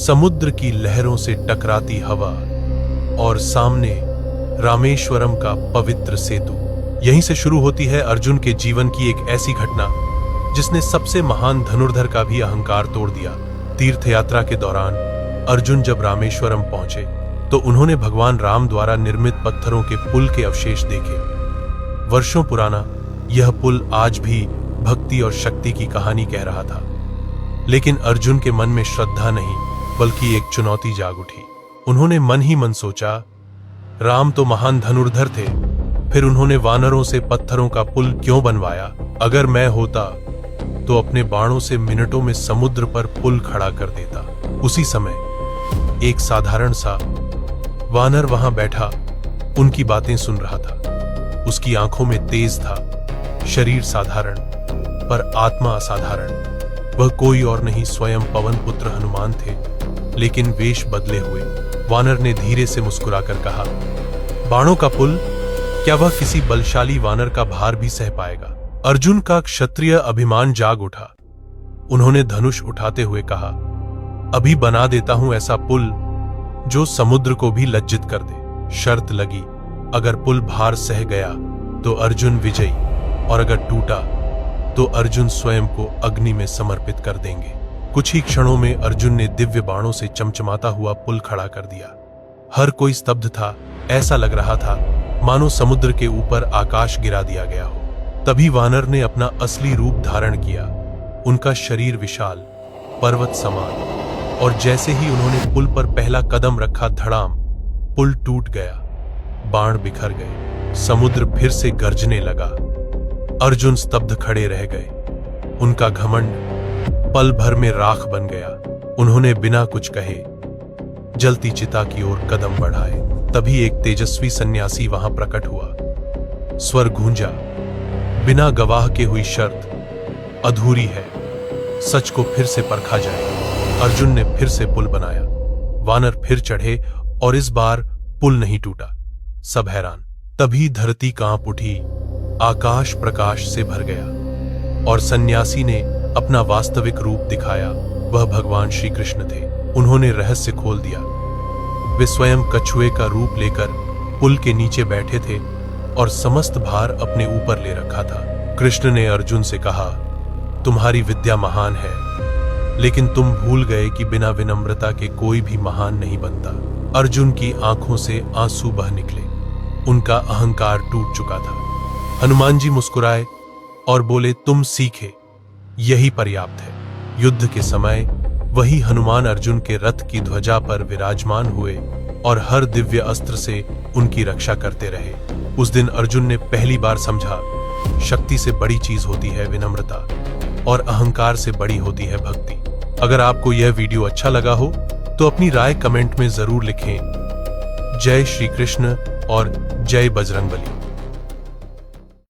समुद्र की लहरों से टकराती हवा और सामने रामेश्वरम का पवित्र सेतु। यहीं से शुरू होती है अर्जुन के जीवन की एक ऐसी घटना जिसने सबसे महान धनुर्धर का भी अहंकार तोड़ दिया। तीर्थ यात्रा के दौरान अर्जुन जब रामेश्वरम पहुंचे तो उन्होंने भगवान राम द्वारा निर्मित पत्थरों के पुल के अवशेष देखे। वर्षों पुराना यह पुल आज भी भक्ति और शक्ति की कहानी कह रहा था। लेकिन अर्जुन के मन में श्रद्धा नहीं बल्कि एक चुनौती जाग उठी। उन्होंने मन ही मन सोचा, राम तो महान धनुर्धर थे, फिर उन्होंने वानरों से पत्थरों का पुल क्यों बनवाया? अगर मैं होता तो अपने बाणों से मिनटों में समुद्र पर पुल खड़ा कर देता। उसी समय एक साधारण सा वानर वहां बैठा उनकी बातें सुन रहा था। उसकी आंखों में तेज था, शरीर साधारण पर आत्मा असाधारण। वह कोई और नहीं स्वयं पवन पुत्र हनुमान थे, लेकिन वेश बदले हुए। वानर ने धीरे से मुस्कुराकर कहा, बाणों का पुल, क्या वह किसी बलशाली वानर का भार भी सह पाएगा? अर्जुन का क्षत्रिय अभिमान जाग उठा। उन्होंने धनुष उठाते हुए कहा, अभी बना देता हूं ऐसा पुल जो समुद्र को भी लज्जित कर दे। शर्त लगी, अगर पुल भार सह गया तो अर्जुन विजयी, और अगर टूटा तो अर्जुन स्वयं को अग्नि में समर्पित कर देंगे। कुछ ही क्षणों में अर्जुन ने दिव्य बाणों से चमचमाता हुआ पुल खड़ा कर दिया। हर कोई स्तब्ध था। ऐसा लग रहा था मानो समुद्र के ऊपर आकाश गिरा दिया गया हो। तभी वानर ने अपना असली रूप धारण किया। उनका शरीर विशाल, पर्वत समान, और जैसे ही उन्होंने पुल पर पहला कदम रखा, धड़ाम, पुल टूट गया। बाण बिखर गए। समुद्र फिर से गरजने लगा। अर्जुन स्तब्ध खड़े रह गए। उनका घमंड पल भर में राख बन गया। उन्होंने बिना कुछ कहे जलती चिता की ओर कदम बढ़ाए। तभी एक तेजस्वी सन्यासी वहां प्रकट हुआ। स्वर गूंजा, बिना गवाह के हुई शर्त अधूरी है, सच को फिर से परखा जाए। अर्जुन ने फिर से पुल बनाया। वानर फिर चढ़े और इस बार पुल नहीं टूटा। सब हैरान। तभी धरती कांप उठी, आकाश प्रकाश से भर गया और सन्यासी ने अपना वास्तविक रूप दिखाया। वह भगवान श्री कृष्ण थे। उन्होंने रहस्य खोल दिया। वे स्वयं कछुए का रूप लेकर पुल के नीचे बैठे थे और समस्त भार अपने ऊपर ले रखा था। कृष्ण ने अर्जुन से कहा, तुम्हारी विद्या महान है, लेकिन तुम भूल गए कि बिना विनम्रता के कोई भी महान नहीं बनता। अर्जुन की आंखों से आंसू बह निकले। उनका अहंकार टूट चुका था। हनुमान जी मुस्कुराए और बोले, तुम सीखे, यही पर्याप्त है। युद्ध के समय वही हनुमान अर्जुन के रथ की ध्वजा पर विराजमान हुए और हर दिव्य अस्त्र से उनकी रक्षा करते रहे। उस दिन अर्जुन ने पहली बार समझा, शक्ति से बड़ी चीज होती है विनम्रता, और अहंकार से बड़ी होती है भक्ति। अगर आपको यह वीडियो अच्छा लगा हो तो अपनी राय कमेंट में जरूर लिखें। जय श्री कृष्ण और जय बजरंगबली।